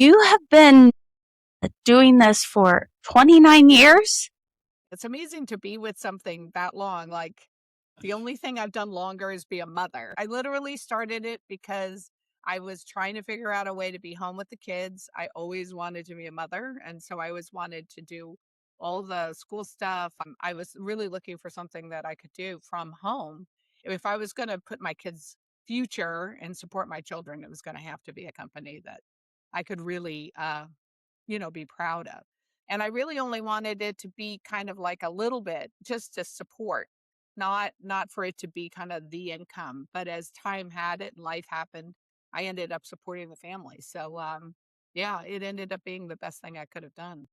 You have been doing this for 29 years? It's amazing to be with something that long. Like, the only thing I've done longer is be a mother. I literally started it because I was trying to figure out a way to be home with the kids. I always wanted to be a mother, and so I always wanted to do all the school stuff. I was really looking for something that I could do from home. If I was going to put my kids' future and support my children, it was going to have to be a company that I could really be proud of. And I really only wanted it to be kind of like a little bit just to support, not for it to be kind of the income. But as time had it and life happened, I ended up supporting the family. So yeah, it ended up being the best thing I could have done.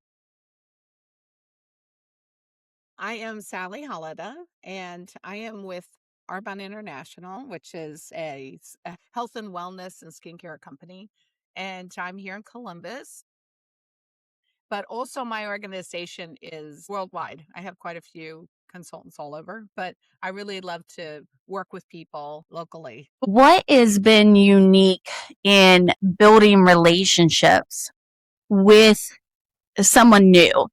I am Sally Hallada, and I am with Arbonne International, which is a health and wellness and skincare company. And I'm here in Columbus. But also my organization is worldwide. I have quite a few consultants all over, but I really love to work with people locally. What has been unique in building relationships with someone new?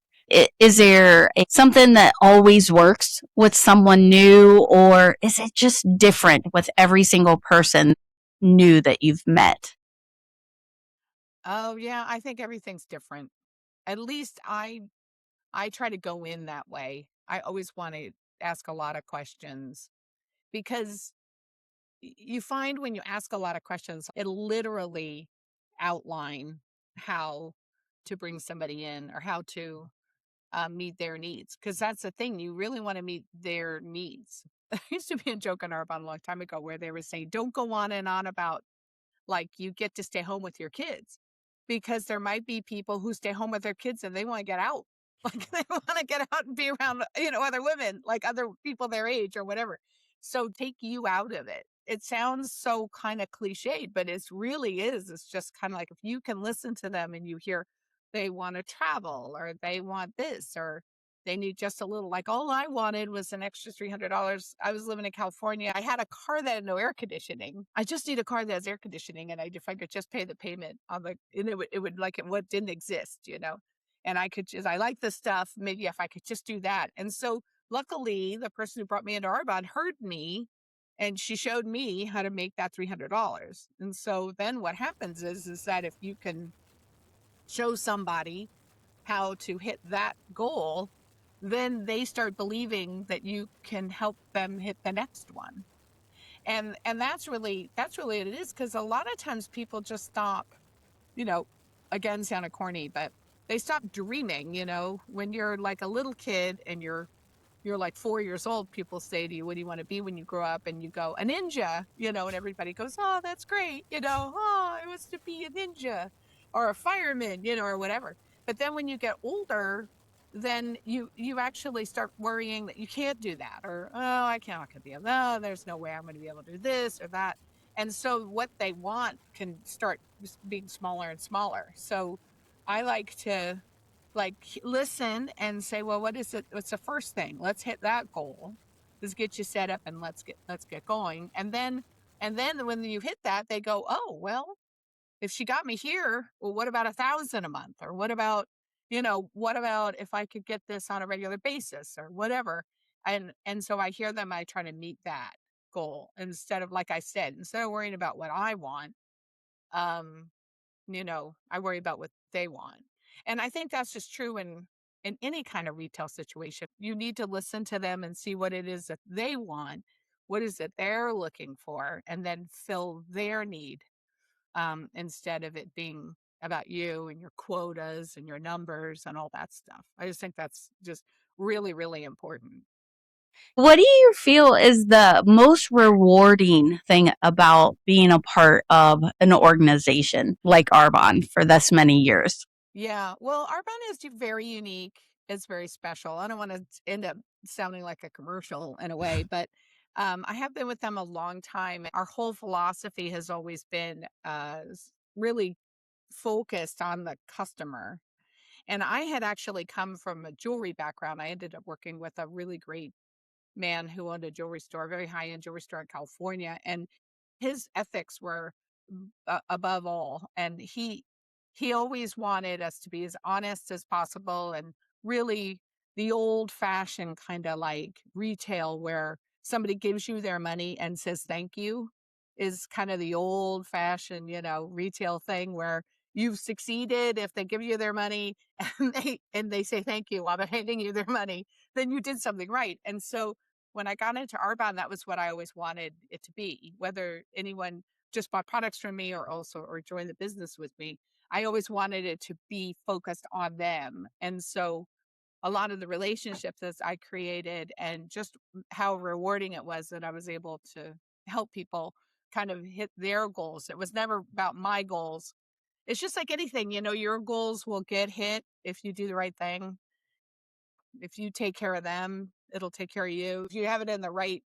Is there something that always works with someone new, or is it just different with every single person new that you've met? Oh yeah, I think everything's different. At least I try to go in that way. I always want to ask a lot of questions because you find when you ask a lot of questions, it literally outline how to bring somebody in or how to meet their needs. Because that's the thing, you really want to meet their needs. There used to be a joke on Arbonne a long time ago where they were saying, don't go on and on about like you get to stay home with your kids because there might be people who stay home with their kids and they want to get out. Like they want to get out and be around, other women, like other people their age or whatever. So take you out of it. It sounds so kind of cliched, but it really is. It's just kind of like if you can listen to them and you hear they want to travel or they want this or they need just a little, like all I wanted was an extra $300. I was living in California. I had a car that had no air conditioning. I just need a car that has air conditioning. And if I could just pay the payment on and it would like it, what didn't exist. And I like the stuff. Maybe if I could just do that. And so luckily the person who brought me into Arbonne heard me and she showed me how to make that $300. And so then what happens is that if you can show somebody how to hit that goal, then they start believing that you can help them hit the next one. And that's really what it is because a lot of times people just stop, you know, again sounded corny, but they stop dreaming, when you're like a little kid and you're like 4 years old, people say to you, what do you want to be when you grow up? And you go, a ninja, and everybody goes, oh, that's great. Oh, I was to be a ninja or a fireman, or whatever. But then when you get older, then you actually start worrying that you can't do that or, oh, I can't be able, oh, there's no way I'm going to be able to do this or that. And so what they want can start being smaller and smaller. So I like to like listen and say, well, what is it? What's the first thing? Let's hit that goal. Let's get you set up and let's get going. And then when you hit that, they go, oh, well, if she got me here, well, what about 1,000 a month? Or what about if I could get this on a regular basis or whatever? And so I hear them, I try to meet that goal instead of, like I said, instead of worrying about what I want, um, I worry about what they want. And I think that's just true in any kind of retail situation. You need to listen to them and see what it is that they want, what is it they're looking for, and then fill their need, instead of it being about you and your quotas and your numbers and all that stuff. I just think that's just really, really important. What do you feel is the most rewarding thing about being a part of an organization like Arbonne for this many years? Yeah. Well, Arbonne is very unique. It's very special. I don't want to end up sounding like a commercial in a way, but I have been with them a long time. Our whole philosophy has always been really focused on the customer. And I had actually come from a jewelry background. I ended up working with a really great man who owned a jewelry store, a very high end jewelry store in California. And his ethics were above all. And he always wanted us to be as honest as possible, and really the old fashioned kind of like retail where somebody gives you their money and says thank you is kind of the old fashioned, retail thing where you've succeeded if they give you their money and they say thank you while they're handing you their money, then you did something right. And so when I got into Arbonne, that was what I always wanted it to be, whether anyone just bought products from me or joined the business with me. I always wanted it to be focused on them. And so a lot of the relationships that I created and just how rewarding it was that I was able to help people kind of hit their goals. It was never about my goals. It's just like anything, your goals will get hit if you do the right thing. If you take care of them, it'll take care of you. If you have it in the right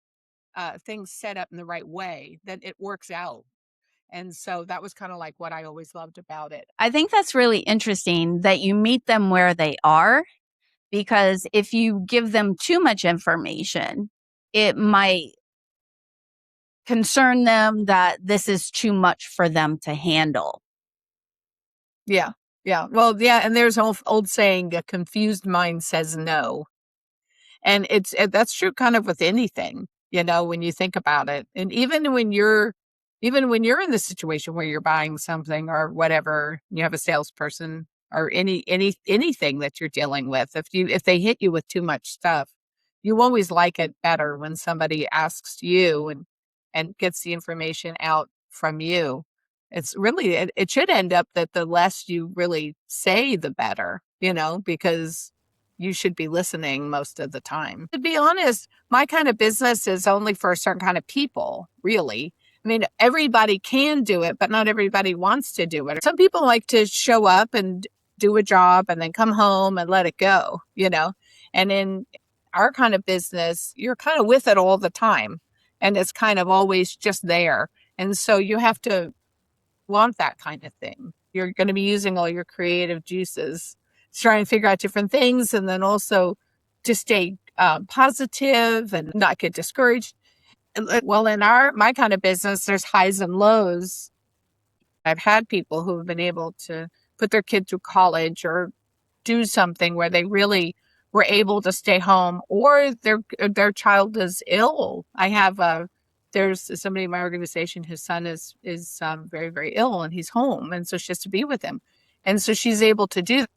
things set up in the right way, then it works out. And so that was kind of like what I always loved about it. I think that's really interesting that you meet them where they are, because if you give them too much information, it might concern them that this is too much for them to handle. Yeah. Yeah. Well, yeah. And there's an old saying, a confused mind says no. And that's true kind of with anything, when you think about it. And even when you're in the situation where you're buying something or whatever, you have a salesperson or anything that you're dealing with, if they hit you with too much stuff, you always like it better when somebody asks you and gets the information out from you. It's really it should end up that the less you really say, the better, because you should be listening most of the time. To be honest, my kind of business is only for a certain kind of people, really. I mean, everybody can do it, but not everybody wants to do it. Some people like to show up and do a job and then come home and let it go, And in our kind of business, you're kind of with it all the time, and it's kind of always just there. And so you have to want that kind of thing. You're going to be using all your creative juices to try and figure out different things, and then also to stay positive and not get discouraged. Well, in my kind of business, there's highs and lows. I've had people who have been able to put their kid through college or do something where they really were able to stay home, or their child is ill. There's somebody in my organization whose son is very, very ill, and he's home, and so she has to be with him, and so she's able to do that.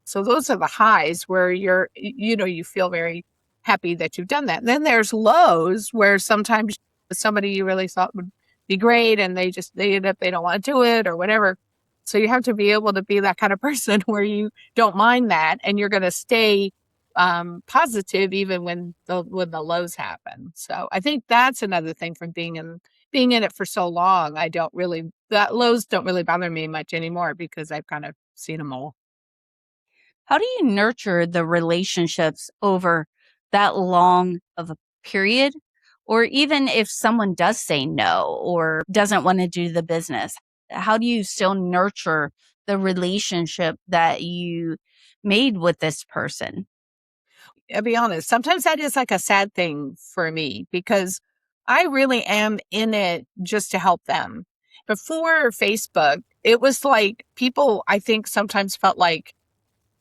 So those are the highs where you feel very happy that you've done that. And then there's lows where sometimes somebody you really thought would be great and they end up, they don't want to do it or whatever. So you have to be able to be that kind of person where you don't mind that, and you're going to stay positive even when the lows happen. So I think that's another thing from being in it for so long. That lows don't really bother me much anymore because I've kind of seen them all. How do you nurture the relationships over that long of a period? Or even if someone does say no or doesn't want to do the business, how do you still nurture the relationship that you made with this person? I'll be honest, sometimes that is like a sad thing for me because I really am in it just to help them. Before Facebook, it was like people, I think, sometimes felt like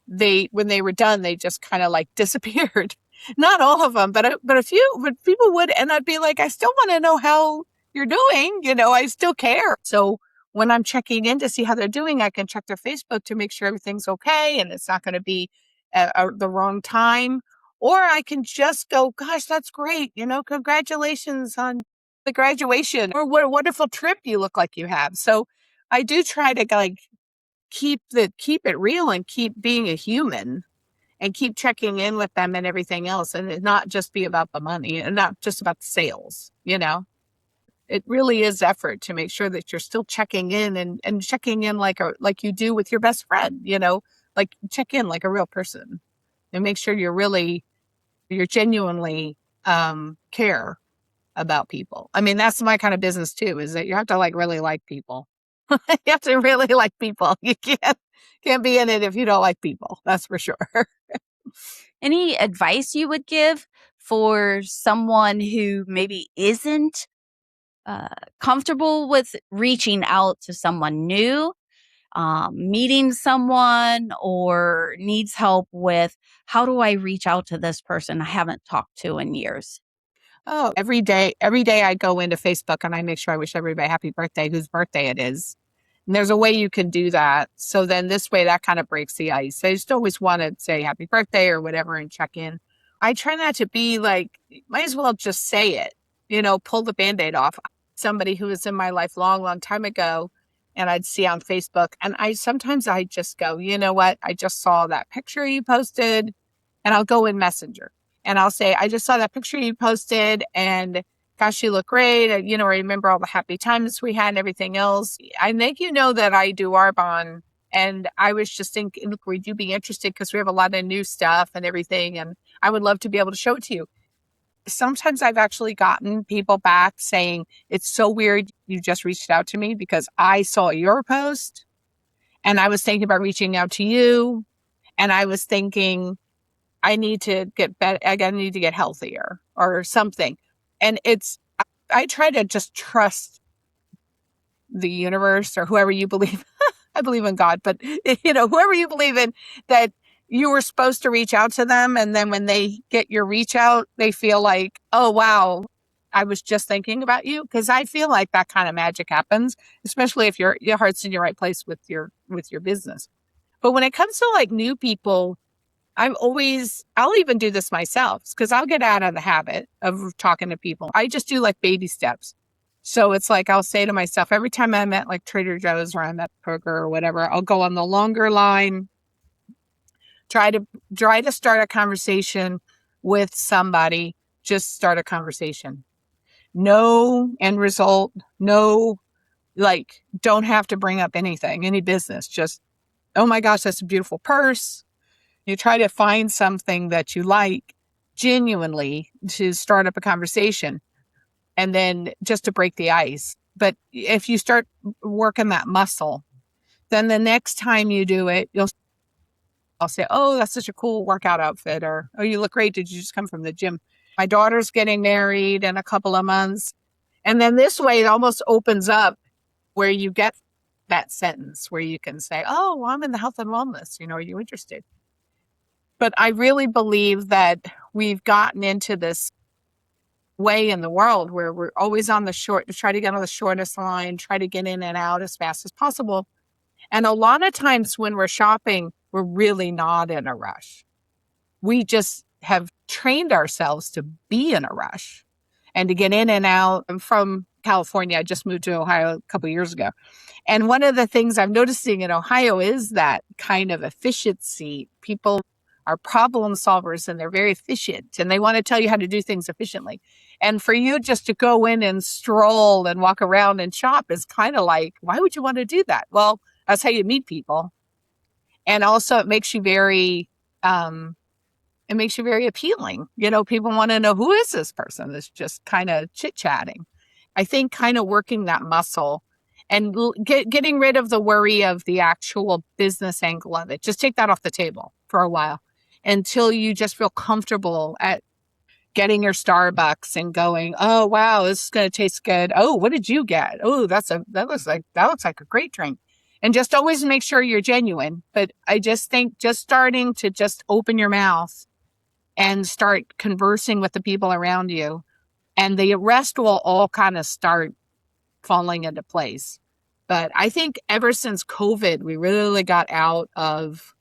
when they were done, they just kind of like disappeared. Not all of them, but a few, but people would, and I'd be like, I still want to know how you're doing. I still care. So when I'm checking in to see how they're doing, I can check their Facebook to make sure everything's okay and it's not going to be the wrong time. Or I can just go, gosh, that's great. Congratulations on the graduation, or what a wonderful trip you look like you have. So I do try to like keep it real and keep being a human and keep checking in with them and everything else, and it not just be about the money and not just about the sales. It really is effort to make sure that you're still checking in and checking in like you do with your best friend, like check in like a real person and make sure you're genuinely care about people. I mean, that's my kind of business too, is that you have to like really like people. You have to really like people. You can't be in it if you don't like people. That's for sure. Any advice you would give for someone who maybe isn't comfortable with reaching out to someone new, meeting someone or needs help with how do I reach out to this person I haven't talked to in years? Oh, every day I go into Facebook and I make sure I wish everybody happy birthday, whose birthday it is. And there's a way you can do that. So then this way that kind of breaks the ice. I just always want to say happy birthday or whatever and check in. I try not to be like, might as well just say it, pull the Band-Aid off. Somebody who was in my life long time ago and I'd see on Facebook and sometimes I just go, you know what? I just saw that picture you posted and I'll go in Messenger and I'll say, I just saw that picture you posted and gosh, you look great. I remember all the happy times we had and everything else. I think you know that I do Arbonne. And I was just thinking, look, would you be interested? Because we have a lot of new stuff and everything. And I would love to be able to show it to you. Sometimes I've actually gotten people back saying, it's so weird you just reached out to me because I saw your post and I was thinking about reaching out to you. And I was thinking, I need to get better. I need to get healthier or something. And I try to just trust the universe or whoever you believe. I believe in God, but whoever you believe in, that you were supposed to reach out to them. And then when they get your reach out, they feel like, oh, wow, I was just thinking about you. Cause I feel like that kind of magic happens, especially if your heart's in your right place with your business. But when it comes to like new people, I'll even do this myself because I'll get out of the habit of talking to people. I just do like baby steps. So it's like, I'll say to myself, every time I'm at like Trader Joe's or I'm at Kroger or whatever, I'll go on the longer line, try to start a conversation with somebody, just start a conversation. No end result, no, like, don't have to bring up anything, any business, just, oh my gosh, that's a beautiful purse. You try to find something that you like genuinely to start up a conversation and then just to break the ice. But if you start working that muscle, then the next time you do it, I'll say, oh, that's such a cool workout outfit. Or, oh, you look great. Did you just come from the gym? My daughter's getting married in a couple of months. And then this way it almost opens up where you get that sentence where you can say, oh, well, I'm in the health and wellness. Are you interested? But I really believe that we've gotten into this way in the world where we're always on the try to get on the shortest line, try to get in and out as fast as possible. And a lot of times when we're shopping, we're really not in a rush. We just have trained ourselves to be in a rush and to get in and out. I'm from California. I just moved to Ohio a couple of years ago. And one of the things I'm noticing in Ohio is that kind of efficiency. People are problem solvers and they're very efficient and they want to tell you how to do things efficiently. And for you just to go in and stroll and walk around and shop is kind of like, why would you want to do that? Well, that's how you meet people. And also it makes you very, appealing. People want to know, who is this person that's just kind of chit-chatting. I think kind of working that muscle and getting rid of the worry of the actual business angle of it. Just take that off the table for a while until you just feel comfortable at getting your Starbucks and going, oh, wow, this is going to taste good. Oh, what did you get? Oh, that looks like a great drink. And just always make sure you're genuine. But I just think just starting to just open your mouth and start conversing with the people around you, and the rest will all kind of start falling into place. But I think ever since COVID, we really got out of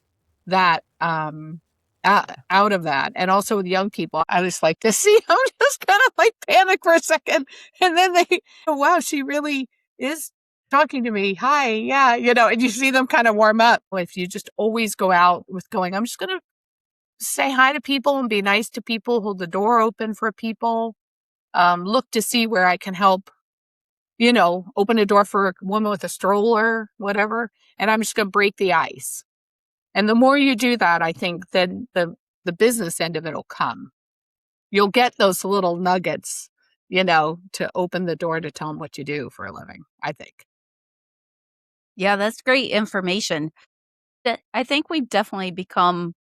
that, out of that. And also with young people, I was like, to see, I'm just kind of like panic for a second. And then oh, wow, she really is talking to me. Hi. Yeah. And you see them kind of warm up. If you just always go out with going, I'm just going to say hi to people and be nice to people, hold the door open for people, look to see where I can help, open a door for a woman with a stroller, whatever. And I'm just going to break the ice. And the more you do that, I think then the business end of it will come. You'll get those little nuggets, to open the door to tell them what you do for a living, I think. Yeah, that's great information. I think we've definitely become,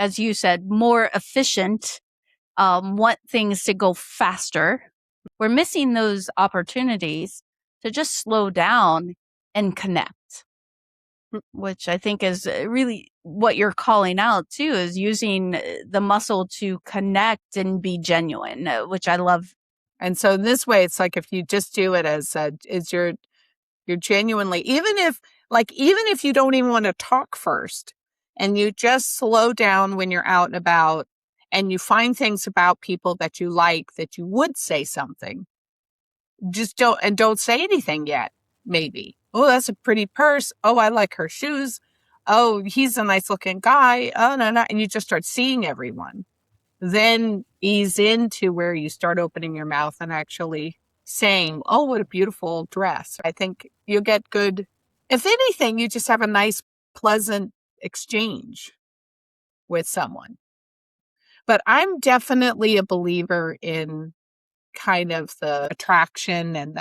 as you said, more efficient, want things to go faster. We're missing those opportunities to just slow down and connect. which I think is really what you're calling out too, is using the muscle to connect and be genuine, which I love. And so in this way, it's like if you just do it as you're genuinely, even if you don't even want to talk first and you just slow down when you're out and about and you find things about people that you like that you would say something, just don't say anything yet. Maybe, oh, that's a pretty purse. Oh, I like her shoes. Oh, he's a nice looking guy. Oh, no. And you just start seeing everyone. Then ease into where you start opening your mouth and actually saying, oh, what a beautiful dress. I think you'll get good. If anything, you just have a nice, pleasant exchange with someone. But I'm definitely a believer in kind of the attraction and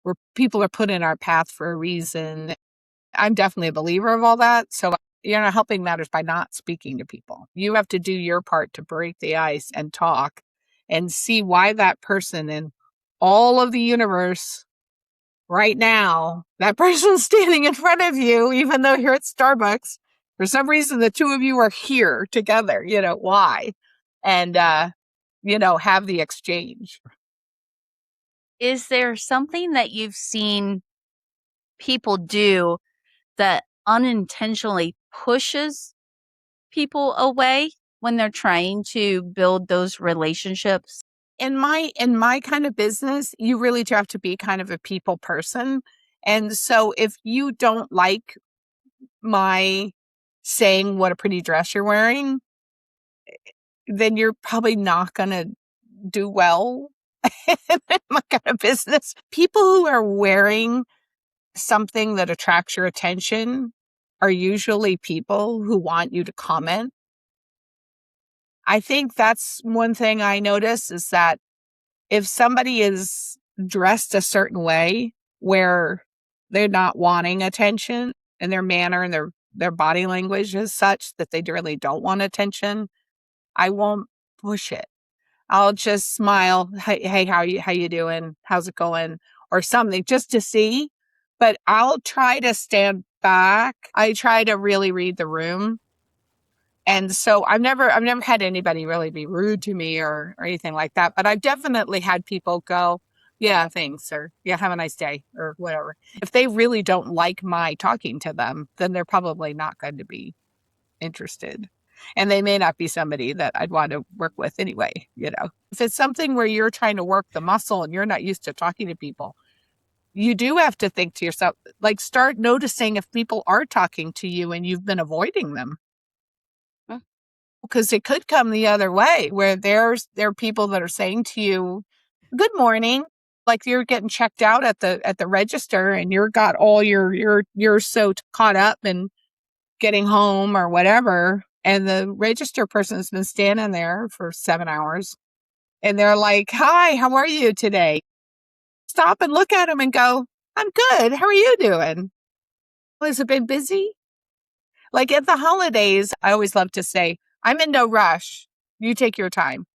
where people are put in our path for a reason. I'm definitely a believer of all that. So, helping matters by not speaking to people. You have to do your part to break the ice and talk and see why that person in all of the universe right now, that person's standing in front of you, even though you're at Starbucks. For some reason, the two of you are here together. Why? And, have the exchange. Is there something that you've seen people do that unintentionally pushes people away when they're trying to build those relationships? In my kind of business, you really do have to be kind of a people person. And so if you don't like my saying what a pretty dress you're wearing, then you're probably not going to do well in my kind of business. People who are wearing something that attracts your attention are usually people who want you to comment. I think that's one thing I notice is that if somebody is dressed a certain way where they're not wanting attention and their manner and their body language is such that they really don't want attention, I won't push it. I'll just smile. Hey, how you doing? How's it going? Or something just to see. But I'll try to stand back. I try to really read the room. And so I've never had anybody really be rude to me or anything like that. But I've definitely had people go, yeah, thanks, or yeah, have a nice day, or whatever. If they really don't like my talking to them, then they're probably not going to be interested. And they may not be somebody that I'd want to work with anyway. If it's something where you're trying to work the muscle and you're not used to talking to people, you do have to think to yourself, like start noticing if people are talking to you and you've been avoiding them. Because it could come the other way where there are people that are saying to you, good morning. Like you're getting checked out at the register and you're got all you're so caught up and getting home or whatever. And the register person's been standing there for 7 hours and they're like, hi, how are you today? Stop and look at them and go, I'm good. How are you doing? Has it been busy? Like at the holidays, I always love to say, I'm in no rush. You take your time.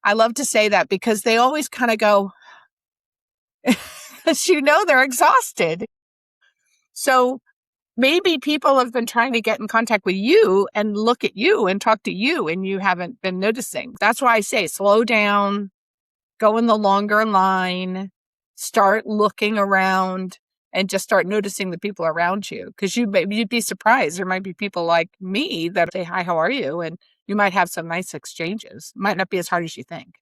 I love to say that because they always kind of go, they're exhausted. So maybe people have been trying to get in contact with you and look at you and talk to you and you haven't been noticing. That's why I say slow down, go in the longer line, start looking around and just start noticing the people around you. Because you'd be surprised. There might be people like me that say, hi, how are you? And you might have some nice exchanges. It might not be as hard as you think.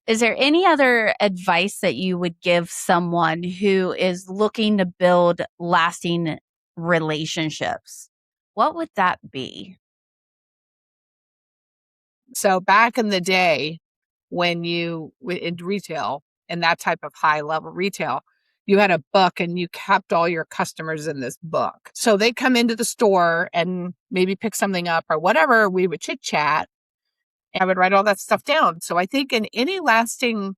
Is there any other advice that you would give someone who is looking to build lasting relationships? What would that be? So back in the day, when you in retail and that type of high level retail, you had a book and you kept all your customers in this book. So they come into the store and maybe pick something up or whatever. We would chit chat. I would write all that stuff down. So I think in any lasting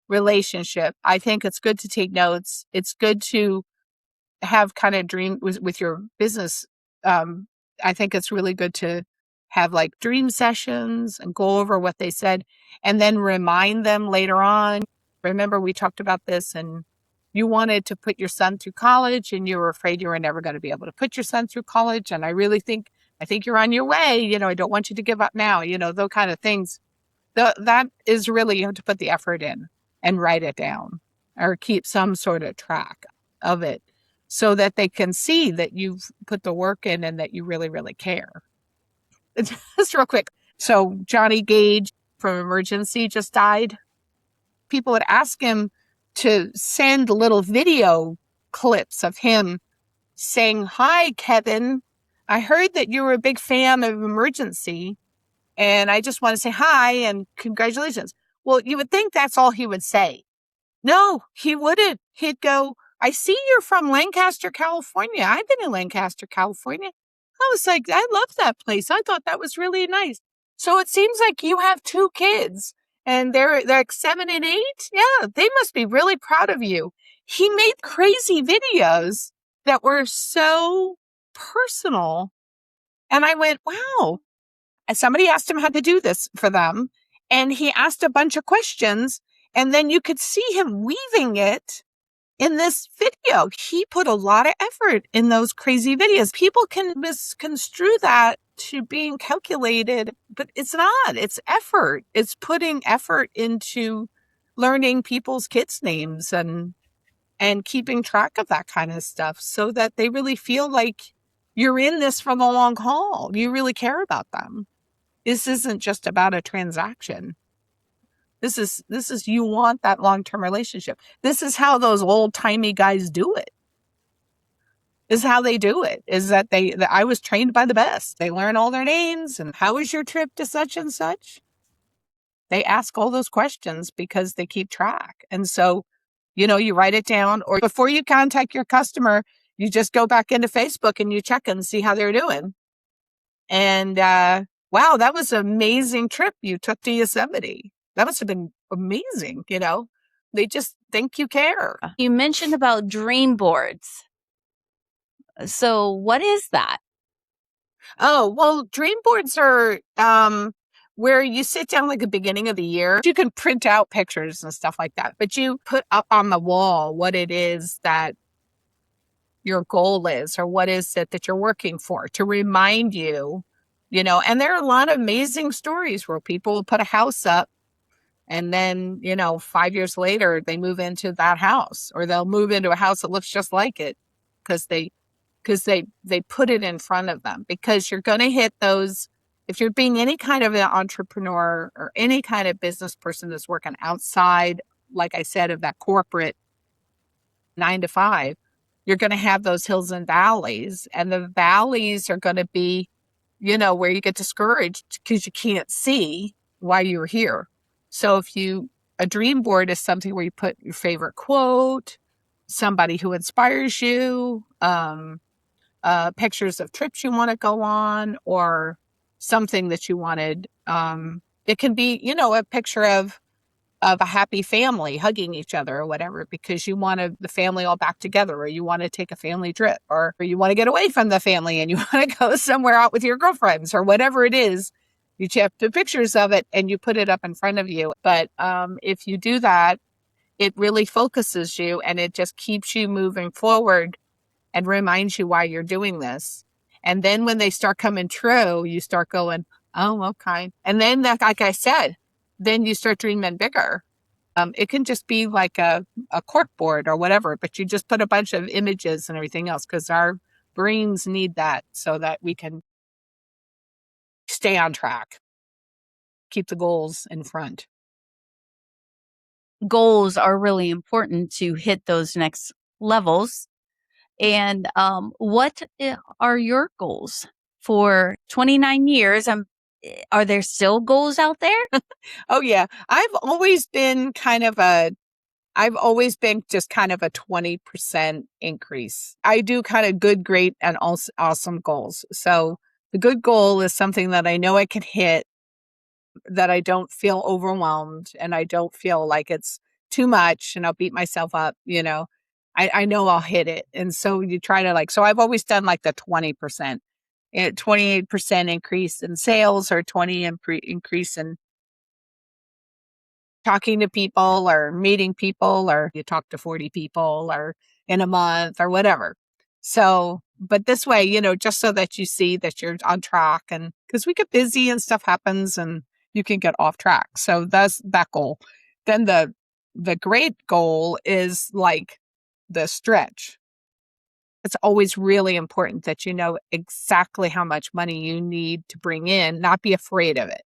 relationship, I think it's good to take notes. It's good to have kind of dream with your business. I think it's really good to have like dream sessions and go over what they said and then remind them later on. Remember, we talked about this and you wanted to put your son through college and you were afraid you were never going to be able to put your son through college. And I think you're on your way. I don't want you to give up now, those kind of things. That is really, you have to put the effort in and write it down or keep some sort of track of it so that they can see that you've put the work in and that you really, really care. Just real quick. So Johnny Gage from Emergency just died. People would ask him to send little video clips of him saying, "Hi, Kevin. I heard that you were a big fan of Emergency, and I just want to say hi and congratulations." Well, you would think that's all he would say. No, he wouldn't. He'd go, "I see you're from Lancaster, California. I've been in Lancaster, California. I was like, I love that place. I thought that was really nice." So it seems like you have two kids and they're like 7 and 8. Yeah, they must be really proud of you. He made crazy videos that were so personal. And I went, wow. And somebody asked him how to do this for them. And he asked a bunch of questions. And then you could see him weaving it in this video. He put a lot of effort in those crazy videos. People can misconstrue that to being calculated, but it's not. It's effort. It's putting effort into learning people's kids' names and keeping track of that kind of stuff so that they really feel like you're in this for the long haul. You really care about them. This isn't just about a transaction. This is you want that long-term relationship. This is how those old-timey guys do it. This is how they do it, is that I was trained by the best. They learn all their names and how was your trip to such and such? They ask all those questions because they keep track. And so, you write it down, or before you contact your customer, you just go back into Facebook and you check and see how they're doing. And wow, that was an amazing trip you took to Yosemite. That must have been amazing, They just think you care. You mentioned about dream boards. So what is that? Oh, well, dream boards are where you sit down like the beginning of the year. You can print out pictures and stuff like that, but you put up on the wall what it is that your goal is, or what is it that you're working for, to remind you, and there are a lot of amazing stories where people will put a house up and then, 5 years later, they move into that house, or they'll move into a house that looks just like it because they put it in front of them. Because you're going to hit those, if you're being any kind of an entrepreneur or any kind of business person that's working outside, like I said, of that corporate 9 to 5, you're going to have those hills and valleys, and the valleys are going to be, where you get discouraged because you can't see why you're here. So a dream board is something where you put your favorite quote, somebody who inspires you, pictures of trips you want to go on, or something that you wanted. It can be, a picture of a happy family hugging each other or whatever, because you want the family all back together, or you want to take a family trip, or you want to get away from the family and you want to go somewhere out with your girlfriends, or whatever it is. You have the pictures of it and you put it up in front of you. But if you do that, it really focuses you and it just keeps you moving forward and reminds you why you're doing this. And then when they start coming true, you start going, oh, okay. And then, like I said, then you start dreaming bigger. It can just be like a cork board or whatever, but you just put a bunch of images and everything else, because our brains need that so that we can stay on track, keep the goals in front. Goals are really important to hit those next levels. And what are your goals for 29 years? Are there still goals out there? Oh, yeah. I've always been just kind of a 20% increase. I do kind of good, great, and awesome goals. So the good goal is something that I know I can hit, that I don't feel overwhelmed and I don't feel like it's too much and I'll beat myself up, I know I'll hit it. And so you try to so I've always done like the 20%, 28% increase in sales, or 20 increase in talking to people or meeting people, or you talk to 40 people or in a month or whatever. So, but this way, just so that you see that you're on track, and because we get busy and stuff happens and you can get off track. So that's that goal. Then the great goal is like the stretch. It's always really important that you know exactly how much money you need to bring in, not be afraid of it.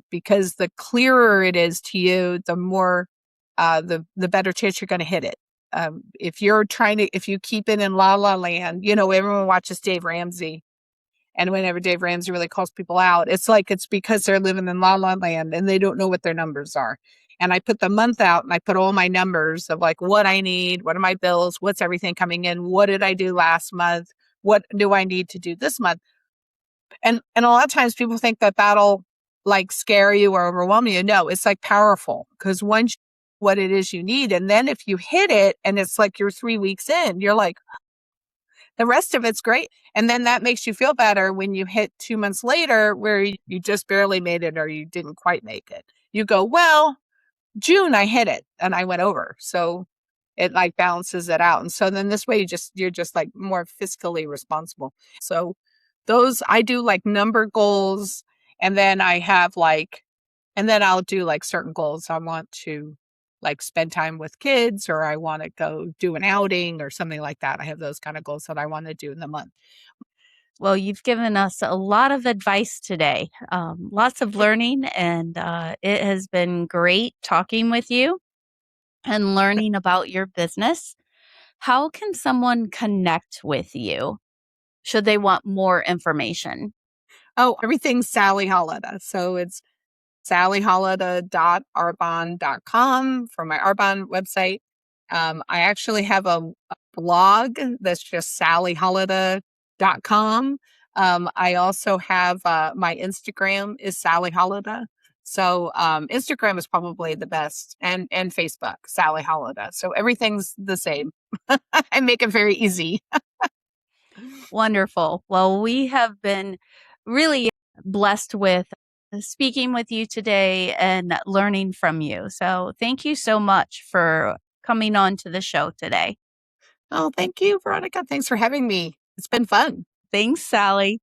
Because the clearer it is to you, the more, the better chance you're going to hit it. If you keep it in la la land, everyone watches Dave Ramsey. And whenever Dave Ramsey really calls people out, it's because they're living in la la land and they don't know what their numbers are. And I put the month out and I put all my numbers of like what I need, what are my bills, what's everything coming in, what did I do last month, what do I need to do this month. And a lot of times people think that that'll like scare you or overwhelm you. No, it's like powerful, because once you know what it is you need, and then if you hit it and it's like you're 3 weeks in, you're like, the rest of it's great. And then that makes you feel better when you hit 2 months later where you just barely made it or you didn't quite make it. You go, well, June I hit it and I went over. So it like balances it out. And so then this way you're just like more fiscally responsible. So those, I do like number goals, and then I'll do like certain goals. I want to like spend time with kids, or I want to go do an outing or something like that. I have those kind of goals that I want to do in the month. Well, you've given us a lot of advice today, lots of learning, and it has been great talking with you and learning about your business. How can someone connect with you should they want more information? Oh, everything's Sally Hallada. So it's sallyhallada.arbonne.com for my Arbonne website. I actually have a blog that's just sallyhallada.com. I also have my Instagram is Sally Hallada. So Instagram is probably the best, and Facebook, Sally Hallada. So everything's the same. I make it very easy. Wonderful. Well, we have been really blessed with speaking with you today and learning from you. So thank you so much for coming on to the show today. Oh, thank you, Veronica. Thanks for having me. It's been fun. Thanks, Sally.